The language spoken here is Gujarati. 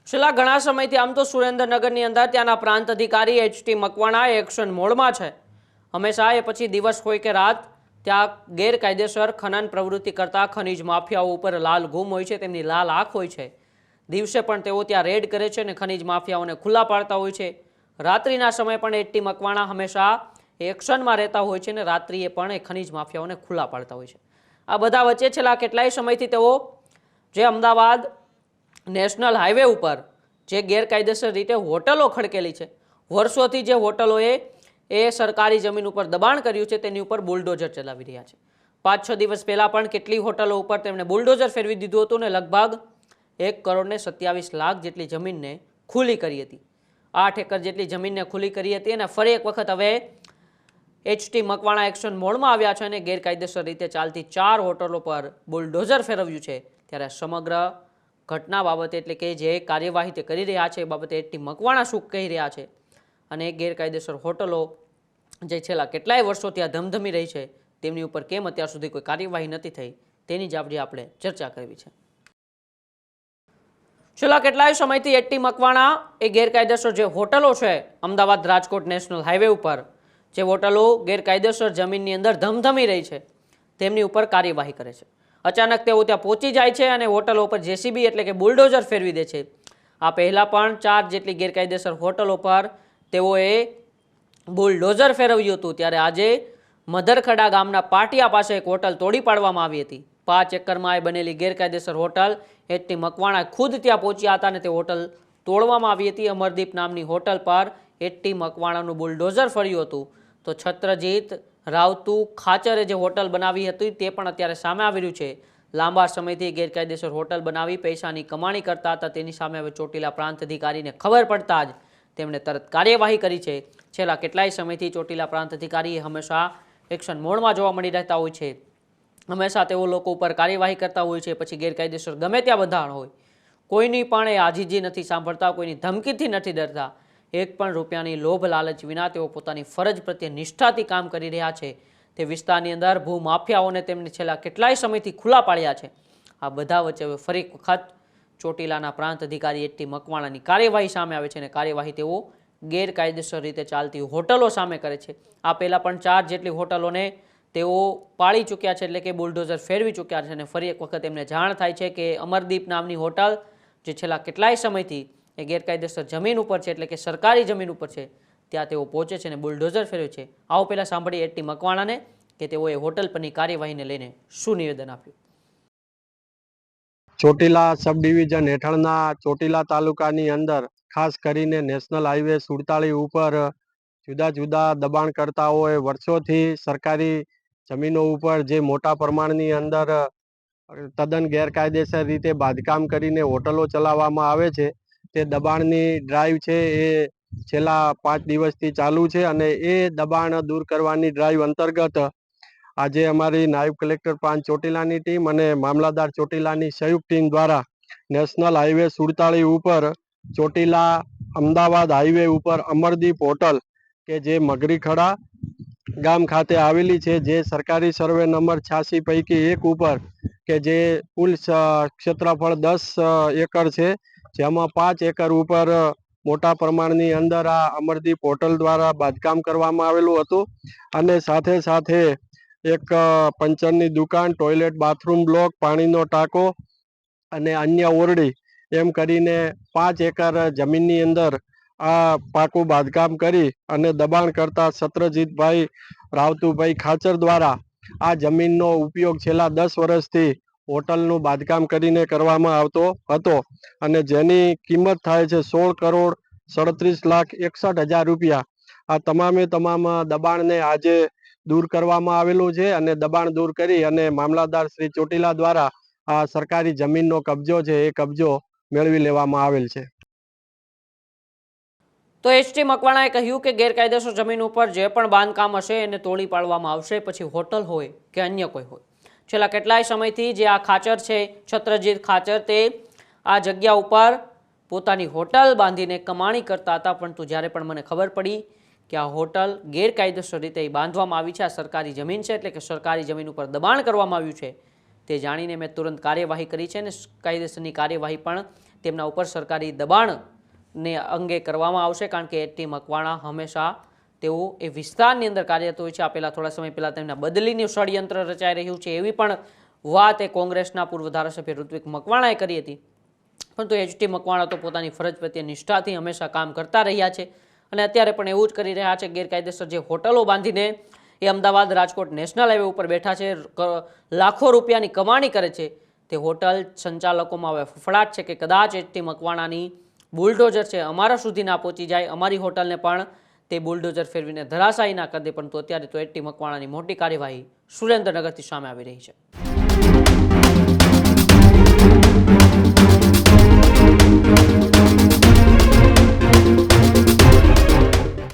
છેલ્લા ઘણા સમયથી આમ તો સુરેન્દ્રનગરની અંદર ત્યાંના પ્રાંત અધિકારી એચ.ટી. મકવાણા એક્શન મોડમાં છે। હંમેશા એ પછી દિવસ હોય કે રાત ત્યાં ગેરકાયદેસર ખનન પ્રવૃત્તિ કરતા ખનીજ માફિયાઓ ઉપર લાલ ઘૂમ હોય છે, તેમની લાલ આંખ હોય છે। દિવસે પણ તેઓ ત્યાં રેડ કરે છે અને ખનીજ માફિયાઓને ખુલ્લા પાડતા હોય છે। રાત્રિના સમયે પણ એચ.ટી. મકવાણા હંમેશા એક્શનમાં રહેતા હોય છે અને રાત્રિએ પણ એ ખનીજ માફિયાઓને ખુલ્લા પાડતા હોય છે। આ બધા વચ્ચે છેલ્લા કેટલાય સમયથી તેઓ જે અમદાવાદ નેશનલ હાઈવે ઉપર જે ગેરકાયદેસર રીતે હોટલો ખડકેલી છે, વર્ષોથી જે હોટલોએ સરકારી જમીન ઉપર દબાણ કર્યું છે તેની ઉપર બુલડોઝર ચલાવી રહ્યા છે। 5-6 દિવસ પહેલા પણ કેટલી હોટલો ઉપર તેમણે બુલડોઝર ફેરવી દીધું હતું ને લગભગ 1,27,00,000 જેટલી જમીનને ખુલ્લી કરી હતી। 8 એકર જેટલી જમીનને ખુલ્લી કરી હતી અને ફરી એક વખત હવે એચ.ટી. મકવાણા એક્શન મોડમાં આવ્યા છે અને ગેરકાયદેસર રીતે ચાલતી 4 હોટલો પર બુલડોઝર ફેરવ્યું છે। ત્યારે સમગ્ર ઘટના બાબતે એટલે કે જે કાર્યવાહી તે કરી રહ્યા છે એ બાબતે એચ.ટી. મકવાણા શું કહી રહ્યા છે અને ગેરકાયદેસર હોટલો જે છેલ્લા કેટલાય વર્ષોથી આ ધમધમી રહી છે તેમની ઉપર કેમ અત્યાર સુધી કોઈ કાર્યવાહી નથી થઈ તેની જ આપણે ચર્ચા કરવી છે। છેલ્લા કેટલાય સમયથી એચ.ટી. મકવાણા એ ગેરકાયદેસર જે હોટલો છે અમદાવાદ રાજકોટ નેશનલ હાઈવે ઉપર જે હોટલો ગેરકાયદેસર જમીનની અંદર ધમધમી રહી છે તેમની ઉપર કાર્યવાહી કરે છે। અચાનક તેઓ ત્યાં પહોંચી જાય છે અને હોટલો ઉપર જેસીબી એટલે કે બુલડોઝર ફેરવી દે છે। આ પહેલાં પણ 4 જેટલી ગેરકાયદેસર હોટલો પર તેઓએ બુલડોઝર ફેરવ્યું હતું। ત્યારે આજે મધરખડા ગામના પાટિયા પાસે એક હોટલ તોડી પાડવામાં આવી હતી। 5 એકરમાં બનેલી ગેરકાયદેસર હોટલ એચ.ટી. મકવાણા ખુદ ત્યાં પહોંચ્યા હતા અને તે હોટલ તોડવામાં આવી હતી। અમરદીપ નામની હોટલ પર એચ.ટી. મકવાણાનું બુલડોઝર ફર્યું હતું। તો છત્રજીત રાવતુ ખાચરે જે હોટલ બનાવી હતી તે પણ અત્યારે સામે આવી રહ્યું છે। લાંબા સમયથી ગેરકાયદેસર હોટલ બનાવી પૈસાની કમાણી કરતા હતા તેની સામે હવે ચોટીલા પ્રાંત અધિકારીને ખબર પડતા જ તેમણે તરત કાર્યવાહી કરી છે। છેલ્લા કેટલાય સમયથી ચોટીલા પ્રાંત અધિકારી હંમેશા એક્શન મોડમાં જોવા મળી રહેતા હોય છે। હંમેશા તેઓ લોકો ઉપર કાર્યવાહી કરતા હોય છે, પછી ગેરકાયદેસર ગમે ત્યાં બંધાણ હોય કોઈની પણ એ આજીજી નથી સાંભળતા, કોઈની ધમકીથી નથી ડરતા। 1 પણ રૂપિયાની લોભ લાલચ વિના તેઓ પોતાની ફરજ પ્રત્યે નિષ્ઠાથી કામ કરી રહ્યા છે। તે વિસ્તારની અંદર ભૂમાફિયાઓને તેમને છેલ્લા કેટલાય સમયથી ખુલ્લા પાડ્યા છે। આ બધા વચ્ચે હવે ફરી એક વખત ચોટીલાના પ્રાંત અધિકારી એચ.ટી. મકવાણાની કાર્યવાહી સામે આવે છે અને કાર્યવાહી તેઓ ગેરકાયદેસર રીતે ચાલતી હોટલો સામે કરે છે। આ પહેલાં પણ 4 જેટલી હોટલોને તેઓ પાળી ચૂક્યા છે એટલે કે બુલડોઝર ફેરવી ચૂક્યા છે અને ફરી એક વખત એમને જાણ થાય છે કે અમરદીપ નામની હોટલ જે છેલ્લા કેટલાય સમયથી એ ગેરકાયદેસર જમીન ઉપર છે એટલે કે સરકારી જમીન ઉપર છે ત્યાં તેઓ પહોંચે છે અને બુલડોઝર ફેરવે છે। આવો પહેલાં સાંભળીએ એચ.ટી. મકવાણાને કે તેઓએ હોટલ પરની કાર્યવાહીને લઈને શું નિવેદન આપ્યું। ચોટીલા સબ ડિવિઝન હેઠળના ચોટીલા તાલુકાની અંદર ખાસ કરીને નેશનલ હાઈવે 47 ઉપર જુદા જુદા દબાણકર્તાઓએ વર્ષોથી સરકારી જમીનો ઉપર જે મોટા પ્રમાણની અંદર તદ્દન ગેરકાયદેસર રીતે બાંધકામ કરીને હોટલો ચલાવવામાં આવે છે તે દબાણની ડ્રાઈવ છે એ છેલ્લા 5 દિવસથી ચાલુ છે અને એ દબાણ દૂર કરવાની ડ્રાઈવ અંતર્ગત આજે અમારી નાયબ કલેક્ટર પ્રાંત ચોટીલાની ટીમ અને મામલતદાર ચોટીલાની સંયુક્ત ટીમ દ્વારા નેશનલ હાઈવે 47 ઉપર ચોટીલા અમદાવાદ હાઈવે ઉપર અમરદીપ હોટલ કે જે મગરીખડા ગામ ખાતે આવેલી છે, જે સરકારી સર્વે નંબર 86 પૈકી એક ઉપર કે જે કુલ ક્ષેત્રફળ 10 એકર છે, જેમાં 5 એકર ઉપર મોટા પ્રમાણની અંદર આ અમરદીપ હોટલ દ્વારા બાંધકામ કરવામાં આવેલું હતું અને સાથે સાથે એક પંચરની દુકાન, ટોયલેટ, બાથરૂમ બ્લોક, પાણીનો ટાંકો અને અન્ય ઓરડી એમ કરીને 5 એકર જમીનની અંદર આ પાકું બાંધકામ કરી અને દબાણ કરતા છત્રજીતભાઈ રાવતુભાઈ ખાચર દ્વારા આ જમીનનો ઉપયોગ છેલ્લા 10 વર્ષથી હોટલનું બાંધકામ કરીને કરવામાં આવતો હતો અને જેની કિંમત થાય છે 16,37,61,000 રૂપિયા। આ તમામે તમામ દબાણને આજે દૂર કરવામાં આવેલું છે અને દબાણ દૂર કરી અને મામલતદાર શ્રી ચોટીલા દ્વારા આ સરકારી જમીનનો કબજો છે એ કબજો મેળવી લેવામાં આવેલ છે। તો એચ.ટી. મકવાણાએ કહ્યું કે ગેરકાયદેસર જમીન ઉપર જે પણ બાંધકામ હશે એને તોડી પાડવામાં આવશે, પછી હોટલ હોય કે અન્ય કોઈ હોય। છેલ્લા કેટલાય સમયથી જે આ ખાચર છે છત્રજીત ખાચર તે આ જગ્યા ઉપર પોતાની હોટલ બાંધીને કમાણી કરતા હતા, પરંતુ જ્યારે પણ મને ખબર પડી કે આ હોટલ ગેરકાયદેસર રીતે બાંધવામાં આવી છે, આ સરકારી જમીન છે એટલે કે સરકારી જમીન ઉપર દબાણ કરવામાં આવ્યું છે, તે જાણીને મેં તુરંત કાર્યવાહી કરી છે અને કાયદેસરની કાર્યવાહી પણ તેમના ઉપર સરકારી દબાણને અંગે કરવામાં આવશે, કારણ કે એટી મકવાણા હંમેશા તેઓ એ વિસ્તારની અંદર કાર્યરત હોય છે. આપેલા થોડા સમય પહેલાં તેમના બદલીનું ષડયંત્ર રચાઈ રહ્યું છે એવી પણ વાત એ કોંગ્રેસના પૂર્વ ધારાસભ્ય ઋત્વિક મકવાણાએ કરી હતી. પરંતુ એચટી મકવાણા તો પોતાની ફરજ પ્રત્યે નિષ્ઠાથી હંમેશા કામ કરતા રહ્યા છે અને અત્યારે પણ એવું જ કરી રહ્યા છે. ગેરકાયદેસર જે હોટલો બાંધીને એ અમદાવાદ રાજકોટ નેશનલ હાઈવે ઉપર બેઠા છે, લાખો રૂપિયાની કમાણી કરે છે, તે હોટલ સંચાલકોમાં હવે ફફડાટ છે કે કદાચ એચટી મકવાણાની બુલડોઝર છે અમારા સુધી ના પહોંચી જાય, અમારી હોટલને પણ તે બુલડોઝર ફેરવીને ધરાશાયી ના કરી દે. પરંતુ અત્યારે તો એચટી મકવાણાની મોટી કાર્યવાહી સુરેન્દ્રનગરથી સામે આવી રહી છે.